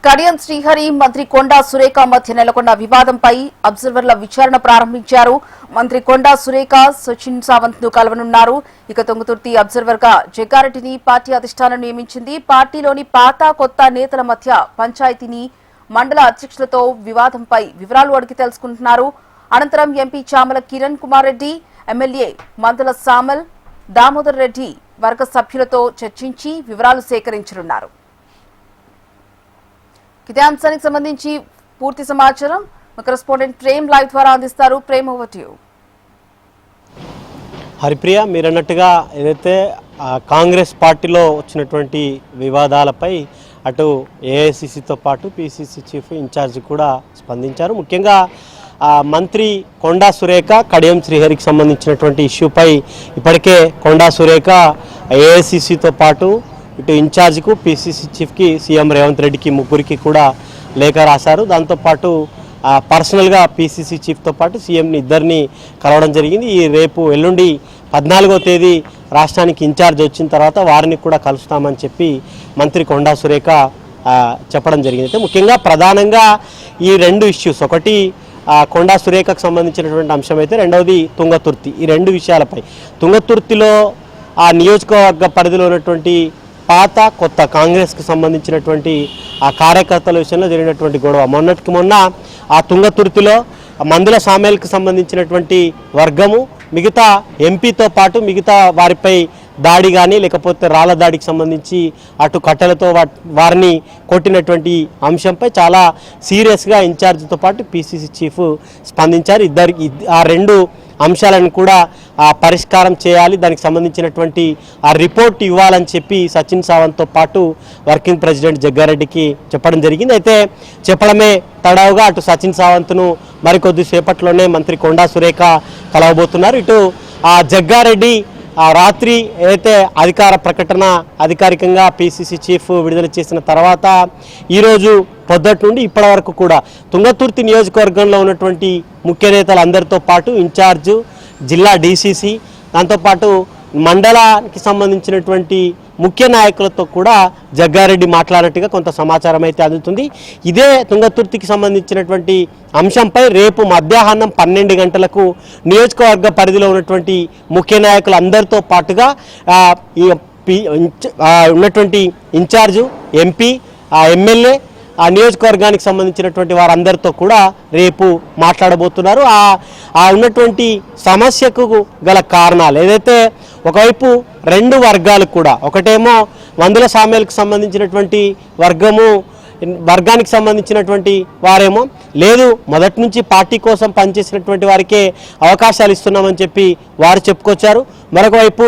కడియం శ్రీహరి మంత్రి కొండా సురేఖ మధ్య నెలకొన్న వివాదంపై అబ్జర్వర్ల విచారణ ప్రారంభించారు. మంత్రి కొండా సురేఖ సచిన్ సావంత్ ను కలవనున్నారు. ఇక తుంగతుర్తి అబ్జర్వర్ గా జగ్గారెడ్డిని పార్టీ అధిష్టానం నియమించింది. పార్టీలోని పాత కొత్త నేతల మధ్య పంచాయతీని మండల అధ్యక్షులతో వివాదంపై వివరాలు అడిగి తెలుసుకుంటున్నారు. అనంతరం ఎంపీ చామల కిరణ్ కుమార్ రెడ్డి, ఎమ్మెల్యే మందల సామల్, దామోదర్ రెడ్డి వర్గ సభ్యులతో చర్చించి వివరాలు సేకరించనున్నారు. ఇదే అంశానికి సంబంధించి పూర్తి సమాచారం మా కరెస్పాండెంట్ ప్రేమ్ లైవ్ ద్వారా అందిస్తారు. Prem, over to you. Haripriya, మీరన్నట్టుగా ఏదైతే కాంగ్రెస్ పార్టీలో వచ్చినటువంటి వివాదాలపై అటు ఏఐసిసితో పాటు పిసిసి చీఫ్ ఇన్ఛార్జ్ కూడా స్పందించారు. ముఖ్యంగా మంత్రి కొండా సురేఖ కడియం శ్రీహరికి సంబంధించినటువంటి ఇష్యూపై ఇప్పటికే కొండా సురేఖ ఏఐసిసితో పాటు ఇటు ఇన్ఛార్జ్కు పిసిసి చీఫ్కి సీఎం రేవంత్ రెడ్డికి ముగ్గురికి కూడా లేఖ రాశారు. దాంతోపాటు పర్సనల్గా పిసిసి చీఫ్తో పాటు సీఎంని ఇద్దరిని కలవడం జరిగింది. ఈ రేపు ఎల్లుండి 14వ తేదీ రాష్ట్రానికి ఇన్ఛార్జ్ వచ్చిన తర్వాత వారిని కూడా కలుస్తామని చెప్పి మంత్రి కొండా సురేఖ చెప్పడం జరిగింది. అయితే ముఖ్యంగా ప్రధానంగా ఈ రెండు ఇష్యూస్, ఒకటి కొండా సురేఖకు సంబంధించినటువంటి అంశం అయితే, రెండవది తుంగతుర్తి. ఈ రెండు విషయాలపై తుంగతుర్తిలో ఆ నియోజకవర్గ పరిధిలో ఉన్నటువంటి పాత కొత్త కాంగ్రెస్కి సంబంధించినటువంటి ఆ కార్యకర్తల విషయంలో జరిగినటువంటి గొడవ, మొన్నటికి మొన్న ఆ తుంగతుర్తిలో మందుల సామేల్కి సంబంధించినటువంటి వర్గము మిగతా ఎంపీతో పాటు మిగతా వారిపై దాడి కానీ లేకపోతే రాళ్ల దాడికి సంబంధించి అటు కట్టెలతో వారిని కొట్టినటువంటి అంశంపై చాలా సీరియస్గా ఇన్ఛార్జ్తో పాటు పిసిసి చీఫ్ స్పందించారు. ఆ రెండు అంశాలను కూడా పరిష్కారం చేయాలి, దానికి సంబంధించినటువంటి ఆ రిపోర్ట్ ఇవ్వాలని చెప్పి సచిన్ సావంత్తో పాటు వర్కింగ్ ప్రెసిడెంట్ జగ్గారెడ్డికి చెప్పడం జరిగింది. అయితే చెప్పడమే తడవుగా అటు సచిన్ సావంత్ను మరికొద్దిసేపట్లోనే మంత్రి కొండా సురేఖ కలవబోతున్నారు. ఇటు జగ్గారెడ్డి రాత్రి ఏదైతే అధికార ప్రకటన అధికారికంగా పిసిసి చీఫ్ విడుదల చేసిన తర్వాత ఈరోజు పొద్దుటి నుండి ఇప్పటి వరకు కూడా తుంగతుర్తి నియోజకవర్గంలో ఉన్నటువంటి ముఖ్య నేతలందరితో పాటు ఇన్ఛార్జు, జిల్లా డీసీసీ, దాంతోపాటు మండలానికి సంబంధించినటువంటి ముఖ్య నాయకులతో కూడా జగ్గారెడ్డి మాట్లాడినట్టుగా కొంత సమాచారం అయితే అందుతుంది. ఇదే తుంగతుర్తికి సంబంధించినటువంటి అంశంపై రేపు మధ్యాహ్నం 12 గంటలకు నియోజకవర్గ పరిధిలో ఉన్నటువంటి ముఖ్య నాయకులందరితో పాటుగా ఉన్నటువంటి ఇన్ఛార్జు, ఎంపీ, ఎమ్మెల్యే, ఆ నియోజకవర్గానికి సంబంధించినటువంటి వారందరితో కూడా రేపు మాట్లాడబోతున్నారు. ఉన్నటువంటి సమస్యకు గల కారణాలు ఏదైతే, ఒకవైపు రెండు వర్గాలు కూడా, ఒకటేమో మందుల సామేల్కి సంబంధించినటువంటి వర్గానికి సంబంధించినటువంటి వారేమో లేదు, మొదటి నుంచి పార్టీ కోసం పనిచేసినటువంటి వారికే అవకాశాలు ఇస్తున్నామని చెప్పి వారు చెప్పుకొచ్చారు. మరొక వైపు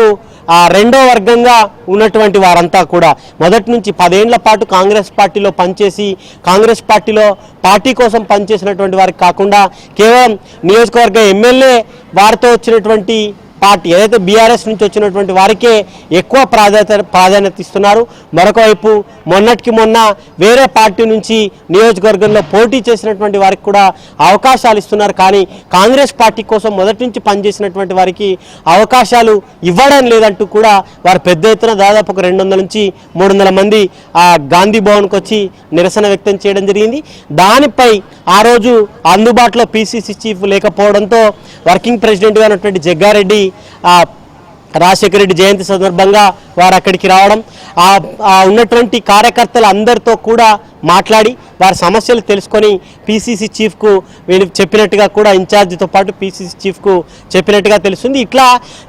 రెండో వర్గంగా ఉన్నటువంటి వారంతా కూడా మొదటి నుంచి 10 ఏళ్ల పాటు కాంగ్రెస్ పార్టీలో పనిచేసి కాంగ్రెస్ పార్టీలో పార్టీ కోసం పనిచేసినటువంటి వారికి కాకుండా కేవలం నియోజకవర్గ ఎమ్మెల్యే వారితో వచ్చినటువంటి పార్టీ ఏదైతే బీఆర్ఎస్ నుంచి వచ్చినటువంటి వారికే ఎక్కువ ప్రాధాన్యత ఇస్తున్నారు. మరొక వైపు మొన్నటికి మొన్న వేరే పార్టీ నుంచి నియోజకవర్గంలో పోటీ చేసినటువంటి వారికి కూడా అవకాశాలు ఇస్తున్నారు. కానీ కాంగ్రెస్ పార్టీ కోసం మొదటి నుంచి పనిచేసినటువంటి వారికి అవకాశాలు ఇవ్వడం లేదంటూ కూడా వారు పెద్ద ఎత్తున దాదాపు 200 నుంచి 300 మంది గాంధీ భవన్కి వచ్చి నిరసన వ్యక్తం చేయడం జరిగింది. దానిపై ఆ రోజు అందుబాటులో పిసిసి చీఫ్ లేకపోవడంతో వర్కింగ్ ప్రెసిడెంట్గా ఉన్నటువంటి జగ్గారెడ్డి రాజశేఖర రెడ్డి జయంతి సందర్భంగా వారు అక్కడికి రావడం, ఉన్నటువంటి కార్యకర్తలు అందరితో కూడా మాట్లాడి వారి సమస్యలు తెలుసుకొని పిసిసి చీఫ్కు చెప్పినట్టుగా కూడా ఇన్ఛార్జితో పాటు పిసిసి చీఫ్కు చెప్పినట్టుగా తెలుస్తుంది. ఇట్లా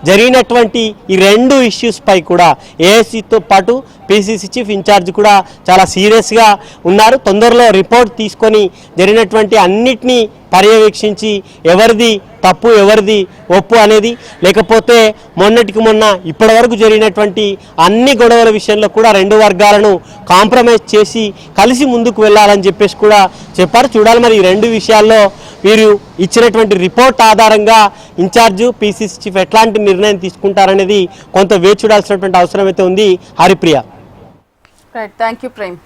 జరిగినటువంటి ఈ రెండు ఇష్యూస్పై కూడా ఏఐసితో పాటు పిసిసి చీఫ్ ఇన్ఛార్జ్ కూడా చాలా సీరియస్గా ఉన్నారు. తొందరలో రిపోర్ట్ తీసుకొని జరిగినటువంటి అన్నిటినీ పర్యవేక్షించి ఎవరిది తప్పు ఎవరిది ఒప్పు అనేది, లేకపోతే మొన్నటికి మొన్న ఇప్పటి వరకు జరిగినటువంటి అన్ని గొడవల విషయంలో కూడా రెండు వర్గాలను కాంప్రమైజ్ చేసి కలిసి ముందుకు వెళ్ళాలని చెప్పేసి కూడా చెప్పారు. చూడాలి మరి ఈ రెండు విషయాల్లో వీరు ఇచ్చినటువంటి రిపోర్ట్ ఆధారంగా ఇన్ఛార్జు పిసిసి చీఫ్ ఎట్లాంటి నిర్ణయం తీసుకుంటారనేది కొంత వేచి చూడాల్సినటువంటి అవసరం అయితే ఉంది. Haripriya. Right, thank you Prem.